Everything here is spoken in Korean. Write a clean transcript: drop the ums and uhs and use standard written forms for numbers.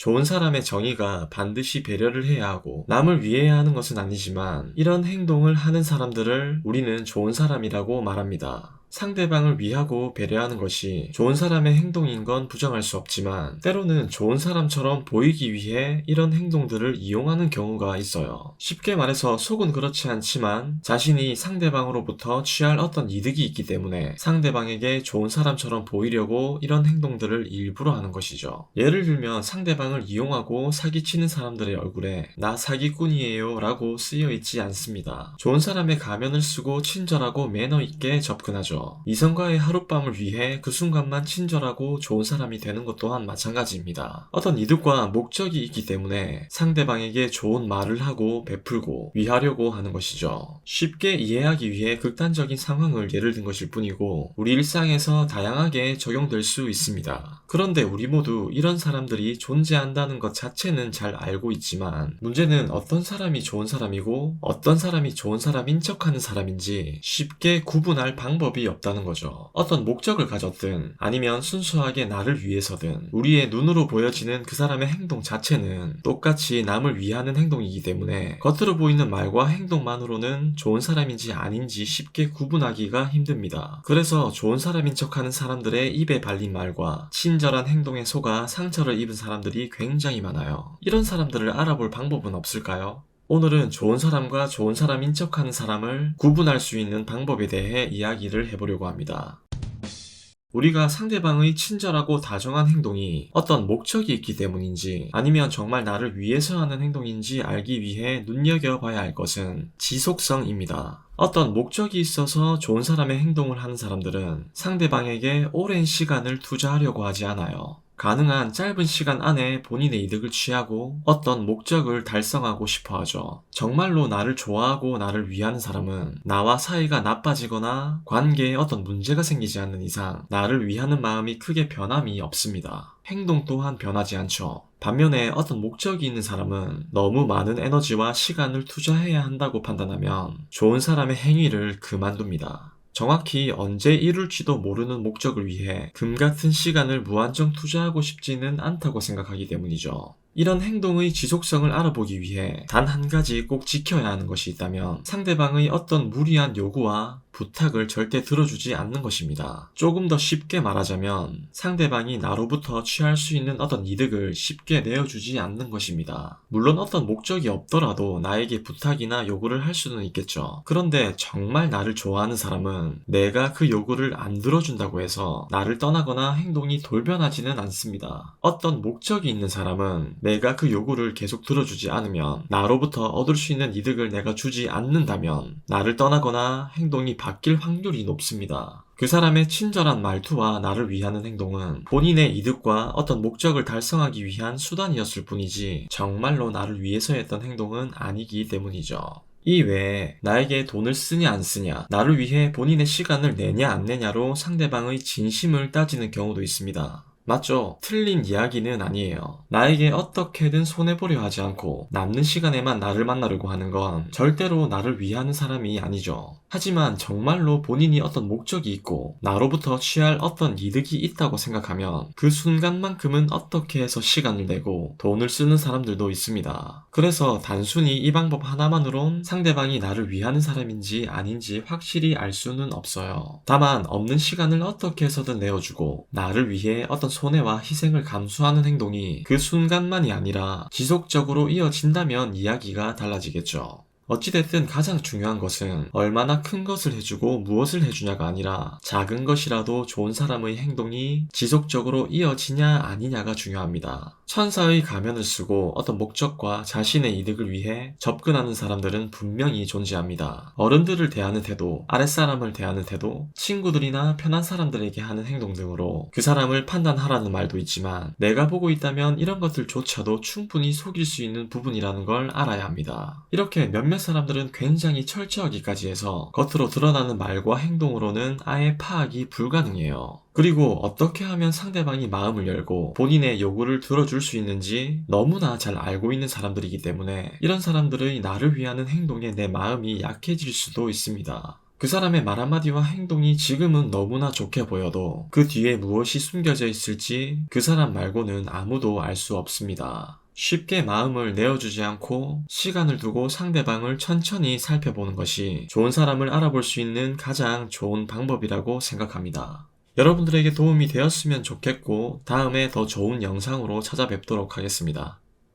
좋은 사람의 정의가 반드시 배려를 해야 하고 남을 위해야 하는 것은 아니지만 이런 행동을 하는 사람들을 우리는 좋은 사람이라고 말합니다. 상대방을 위하고 배려하는 것이 좋은 사람의 행동인 건 부정할 수 없지만 때로는 좋은 사람처럼 보이기 위해 이런 행동들을 이용하는 경우가 있어요. 쉽게 말해서 속은 그렇지 않지만 자신이 상대방으로부터 취할 어떤 이득이 있기 때문에 상대방에게 좋은 사람처럼 보이려고 이런 행동들을 일부러 하는 것이죠. 예를 들면 상대방을 이용하고 사기치는 사람들의 얼굴에 나 사기꾼이에요 라고 쓰여 있지 않습니다. 좋은 사람의 가면을 쓰고 친절하고 매너 있게 접근하죠. 이성과의 하룻밤을 위해 그 순간만 친절하고 좋은 사람이 되는 것 또한 마찬가지입니다. 어떤 이득과 목적이 있기 때문에 상대방에게 좋은 말을 하고 베풀고 위하려고 하는 것이죠. 쉽게 이해하기 위해 극단적인 상황을 예를 든 것일 뿐이고 우리 일상에서 다양하게 적용될 수 있습니다. 그런데 우리 모두 이런 사람들이 존재한다는 것 자체는 잘 알고 있지만 문제는 어떤 사람이 좋은 사람이고 어떤 사람이 좋은 사람인 척하는 사람인지 쉽게 구분할 방법이 없다는 거죠. 어떤 목적을 가졌든 아니면 순수하게 나를 위해서든 우리의 눈으로 보여지는 그 사람의 행동 자체는 똑같이 남을 위하는 행동이기 때문에 겉으로 보이는 말과 행동만으로는 좋은 사람인지 아닌지 쉽게 구분하기가 힘듭니다. 그래서 좋은 사람인 척하는 사람들의 입에 발린 말과 친절한 행동에 속아 상처를 입은 사람들이 굉장히 많아요. 이런 사람들을 알아볼 방법은 없을까요? 오늘은 좋은 사람과 좋은 사람인 척하는 사람을 구분할 수 있는 방법에 대해 이야기를 해보려고 합니다. 우리가 상대방의 친절하고 다정한 행동이 어떤 목적이 있기 때문인지 아니면 정말 나를 위해서 하는 행동인지 알기 위해 눈여겨봐야 할 것은 지속성입니다. 어떤 목적이 있어서 좋은 사람의 행동을 하는 사람들은 상대방에게 오랜 시간을 투자하려고 하지 않아요. 가능한 짧은 시간 안에 본인의 이득을 취하고 어떤 목적을 달성하고 싶어 하죠. 정말로 나를 좋아하고 나를 위하는 사람은 나와 사이가 나빠지거나 관계에 어떤 문제가 생기지 않는 이상 나를 위하는 마음이 크게 변함이 없습니다. 행동 또한 변하지 않죠. 반면에 어떤 목적이 있는 사람은 너무 많은 에너지와 시간을 투자해야 한다고 판단하면 좋은 사람의 행위를 그만둡니다. 정확히 언제 이룰지도 모르는 목적을 위해 금같은 시간을 무한정 투자하고 싶지는 않다고 생각하기 때문이죠. 이런 행동의 지속성을 알아보기 위해 단 한 가지 꼭 지켜야 하는 것이 있다면 상대방의 어떤 무리한 요구와 부탁을 절대 들어주지 않는 것입니다. 조금 더 쉽게 말하자면 상대방이 나로부터 취할 수 있는 어떤 이득을 쉽게 내어주지 않는 것입니다. 물론 어떤 목적이 없더라도 나에게 부탁이나 요구를 할 수는 있겠죠. 그런데 정말 나를 좋아하는 사람은 내가 그 요구를 안 들어준다고 해서 나를 떠나거나 행동이 돌변하지는 않습니다. 어떤 목적이 있는 사람은 내가 그 요구를 계속 들어주지 않으면 나로부터 얻을 수 있는 이득을 내가 주지 않는다면 나를 떠나거나 행동이 바뀔 확률이 높습니다. 그 사람의 친절한 말투와 나를 위하는 행동은 본인의 이득과 어떤 목적을 달성하기 위한 수단이었을 뿐이지 정말로 나를 위해서 했던 행동은 아니기 때문이죠. 이 외에 나에게 돈을 쓰냐 안 쓰냐, 나를 위해 본인의 시간을 내냐 안 내냐로 상대방의 진심을 따지는 경우도 있습니다. 맞죠? 틀린 이야기는 아니에요. 나에게 어떻게든 손해보려 하지 않고 남는 시간에만 나를 만나려고 하는 건 절대로 나를 위하는 사람이 아니죠. 하지만 정말로 본인이 어떤 목적이 있고 나로부터 취할 어떤 이득이 있다고 생각하면 그 순간만큼은 어떻게 해서 시간을 내고 돈을 쓰는 사람들도 있습니다. 그래서 단순히 이 방법 하나만으론 상대방이 나를 위하는 사람인지 아닌지 확실히 알 수는 없어요. 다만 없는 시간을 어떻게 해서든 내어주고 나를 위해 어떤 손해와 희생을 감수하는 행동이 그 순간만이 아니라 지속적으로 이어진다면 이야기가 달라지겠죠. 어찌됐든 가장 중요한 것은 얼마나 큰 것을 해주고 무엇을 해주냐가 아니라 작은 것이라도 좋은 사람의 행동이 지속적으로 이어지냐 아니냐가 중요합니다. 천사의 가면을 쓰고 어떤 목적과 자신의 이득을 위해 접근하는 사람들은 분명히 존재합니다. 어른들을 대하는 태도, 아랫사람을 대하는 태도, 친구들이나 편한 사람들에게 하는 행동 등으로 그 사람을 판단하라는 말도 있지만 내가 보고 있다면 이런 것들조차도 충분히 속일 수 있는 부분이라는 걸 알아야 합니다. 이렇게 몇몇 사람들은 굉장히 철저하기까지 해서 겉으로 드러나는 말과 행동으로는 아예 파악이 불가능해요. 그리고 어떻게 하면 상대방이 마음을 열고 본인의 요구를 들어줄 수 있는지 너무나 잘 알고 있는 사람들이기 때문에 이런 사람들의 나를 위하는 행동에 내 마음이 약해질 수도 있습니다. 그 사람의 말 한마디와 행동이 지금은 너무나 좋게 보여도 그 뒤에 무엇이 숨겨져 있을지 그 사람 말고는 아무도 알 수 없습니다. 쉽게 마음을 내어주지 않고 시간을 두고 상대방을 천천히 살펴보는 것이 좋은 사람을 알아볼 수 있는 가장 좋은 방법이라고 생각합니다. 여러분들에게 도움이 되었으면 좋겠고 다음에 더 좋은 영상으로 찾아뵙도록 하겠습니다.